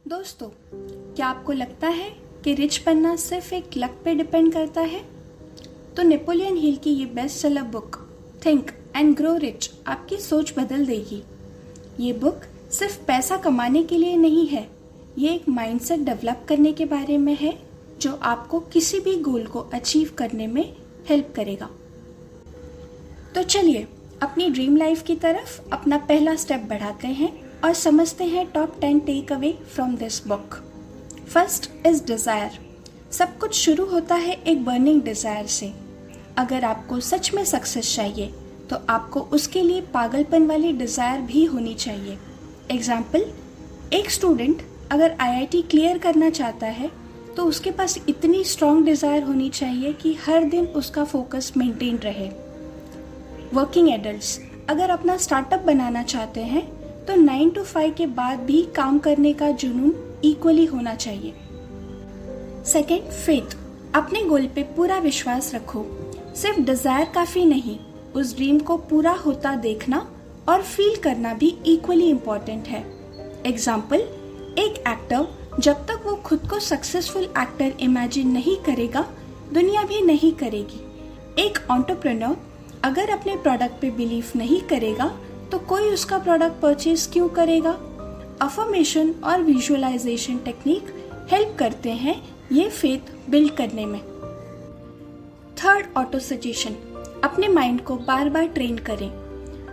दोस्तों, क्या आपको लगता है कि रिच बनना सिर्फ एक लक पे डिपेंड करता है? तो नेपोलियन हिल की ये best seller book think and grow rich आपकी सोच बदल देगी। ये बुक सिर्फ पैसा कमाने के लिए नहीं है, ये एक माइंडसेट डेवलप करने के बारे में है जो आपको किसी भी गोल को अचीव करने में हेल्प करेगा। तो चलिए अपनी ड्रीम लाइफ की तरफ अपना पहला स्टेप बढ़ाते हैं और समझते हैं top 10 take away from this book. First is desire. सब कुछ शुरू होता है एक बर्निंग डिज़ायर से। अगर आपको सच में सक्सेस चाहिए तो आपको उसके लिए पागलपन वाली डिज़ायर भी होनी चाहिए। एग्जाम्पल, एक स्टूडेंट अगर आईआईटी क्लियर करना चाहता है तो उसके पास इतनी स्ट्रॉन्ग डिज़ायर होनी चाहिए कि हर दिन उसका फोकस मेंटेन रहे। वर्किंग एडल्ट्स अगर अपना स्टार्टअप बनाना चाहते हैं तो 9 to 5 के बाद भी काम करने का जुनून इक्वली होना चाहिए। Second, faith. अपने गोल पे पूरा विश्वास रखो। सिर्फ डिजायर काफी नहीं, उस ड्रीम को पूरा होता देखना और फील करना भी इक्वली इम्पोर्टेंट है। एग्जाम्पल, एक एक्टर जब तक वो खुद को सक्सेसफुल एक्टर इमेजिन नहीं करेगा, दुनिया भी नहीं करेगी। एक एंटरप्रेन्योर अगर अपने प्रोडक्ट पे बिलीव नहीं करेगा तो कोई उसका प्रोडक्ट परचेज क्यों करेगा? अफर्मेशन और विजुअलाइजेशन टेक्निक हेल्प करते हैं ये फेथ बिल्ड करने में। Third, auto suggestion. अपने माइंड को बार बार ट्रेन करें।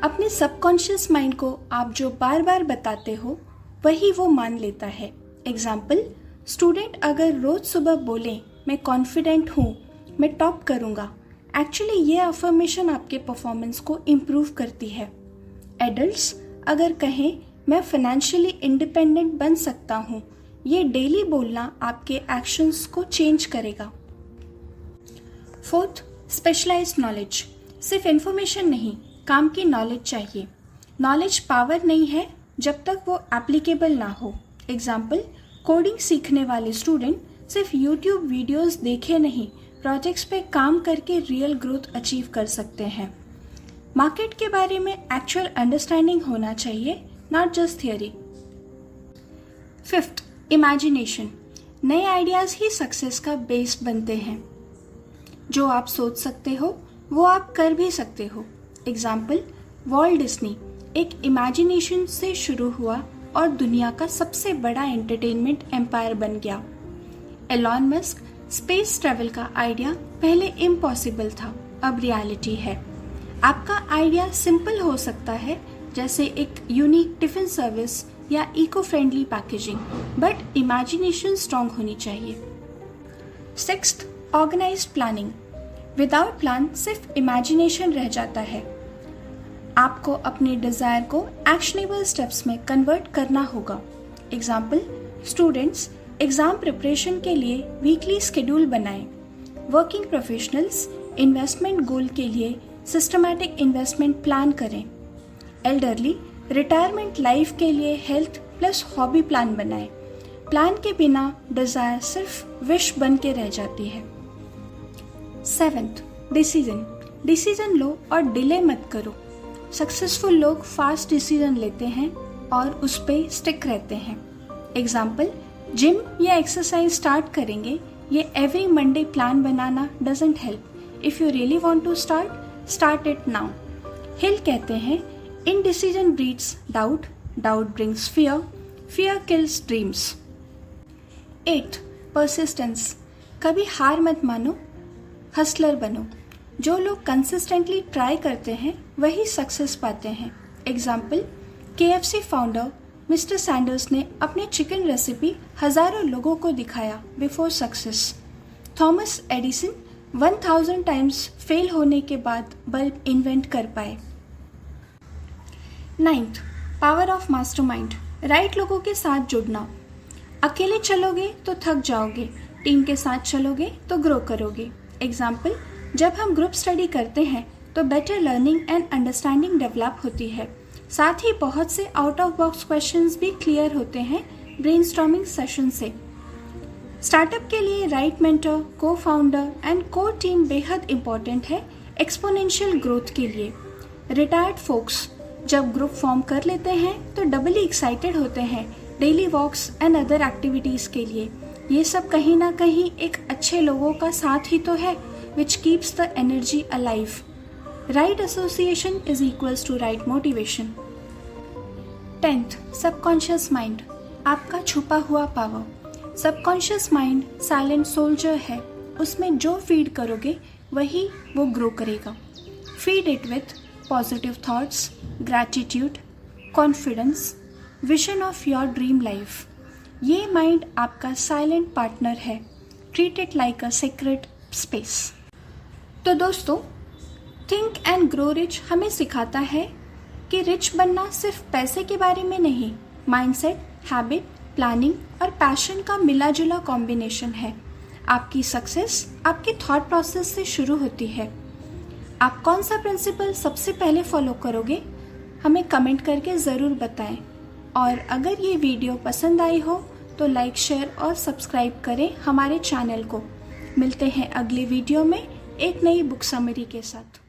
अपने सबकॉन्शियस माइंड को आप जो बार बार बताते हो वही वो मान लेता है। एग्जाम्पल, स्टूडेंट अगर रोज सुबह बोले मैं कॉन्फिडेंट हूँ, मैं टॉप करूँगा, एक्चुअली ये अफर्मेशन आपके परफॉर्मेंस को इम्प्रूव करती है। एडल्ट्स अगर कहें मैं फाइनेंशियली इंडिपेंडेंट बन सकता हूँ, ये डेली बोलना आपके एक्शंस को चेंज करेगा। Fourth, specialized knowledge. सिर्फ इन्फॉर्मेशन नहीं, काम की नॉलेज चाहिए। नॉलेज पावर नहीं है जब तक वो एप्लीकेबल ना हो। एग्जाम्पल, कोडिंग सीखने वाले स्टूडेंट सिर्फ यूट्यूब वीडियोस देखे नहीं, प्रोजेक्ट्स पे काम करके रियल ग्रोथ अचीव कर सकते हैं। मार्केट के बारे में एक्चुअल अंडरस्टैंडिंग होना चाहिए, not just theory. Fifth, imagination. नए आइडियाज ही सक्सेस का बेस बनते हैं। जो आप सोच सकते हो वो आप कर भी सकते हो। एग्जाम्पल, वॉल्ट डिज्नी एक इमेजिनेशन से शुरू हुआ और दुनिया का सबसे बड़ा एंटरटेनमेंट एम्पायर बन गया। एलॉन मस्क स्पेस ट्रैवल का आइडिया पहले इम्पॉसिबल था, अब रियलिटी है। आपका आइडिया सिंपल हो सकता है, जैसे एक यूनिक टिफिन सर्विस या eco friendly packaging, but imagination strong होनी चाहिए। Sixth, organized planning. Without plan सिर्फ इमेजिनेशन रह जाता है। आपको अपने डिजायर को एक्शनेबल स्टेप्स में कन्वर्ट करना होगा। एग्जाम्पल, स्टूडेंट्स एग्जाम प्रिपरेशन के लिए वीकली शेड्यूल बनाएं। वर्किंग प्रोफेशनल्स इन्वेस्टमेंट गोल के लिए सिस्टमैटिक इन्वेस्टमेंट प्लान करें। एल्डरली रिटायरमेंट लाइफ के लिए हेल्थ प्लस हॉबी प्लान बनाएं। प्लान के बिना डिजायर सिर्फ विश बन के रह जाती है। Seventh, decision. डिसीजन लो और डिले मत करो। सक्सेसफुल लोग फास्ट डिसीजन लेते हैं और उस पे स्टिक रहते हैं। एग्जाम्पल, जिम या एक्सरसाइज स्टार्ट करेंगे, ये एवरी मंडे प्लान बनाना doesn't help. If you really want to start it now. Hill कहते हैं, indecision breeds doubt, doubt brings fear, fear kills dreams. 8, persistence. कभी हार मत मानो, हसलर बनो। जो लोग कंसिस्टेंटली ट्राई करते हैं वही सक्सेस पाते हैं। Example, KFC founder mister Sanders ने अपने चिकन रेसिपी हजारों लोगों को दिखाया before success. Thomas Edison 1000 times fail होने के बाद बल्ब इन्वेंट कर पाए। 9th, power of mastermind. Right लोगों के साथ जुड़ना। अकेले चलोगे तो थक जाओगे, टीम के साथ चलोगे तो ग्रो करोगे। एग्जाम्पल, जब हम ग्रुप स्टडी करते हैं तो better learning and understanding develop होती है। साथ ही बहुत से आउट ऑफ बॉक्स क्वेश्चंस भी क्लियर होते हैं ब्रेनस्टॉर्मिंग सेशन से। स्टार्टअप के लिए right mentor, cofounder and co team बेहद इंपॉर्टेंट है एक्सपोनेंशियल ग्रोथ के लिए। रिटायर्ड फोक्स जब ग्रुप फॉर्म कर लेते हैं तो डबली एक्साइटेड होते हैं daily walks and other activities के लिए। ये सब कहीं ना कहीं एक अच्छे लोगों का साथ ही तो है, which keeps the energy alive. Right association is equals to right motivation. 10th, subconscious mind, आपका छुपा हुआ power. Subconscious mind silent soldier है, उसमें जो फीड करोगे वही वो ग्रो करेगा। Feed it with positive thoughts, gratitude, confidence, vision of your dream life. ये माइंड आपका साइलेंट पार्टनर है। Treat it like a secret space. तो दोस्तों, थिंक एंड ग्रो रिच हमें सिखाता है कि रिच बनना सिर्फ पैसे के बारे में नहीं, माइंडसेट, हैबिट, प्लानिंग और पैशन का मिला जुला कॉम्बिनेशन है। आपकी सक्सेस आपके थॉट प्रोसेस से शुरू होती है। आप कौन सा प्रिंसिपल सबसे पहले फॉलो करोगे, हमें कमेंट करके ज़रूर बताएं। और अगर ये वीडियो पसंद आई हो तो लाइक, शेयर और सब्सक्राइब करें हमारे चैनल को। मिलते हैं अगले वीडियो में एक नई बुक समरी के साथ।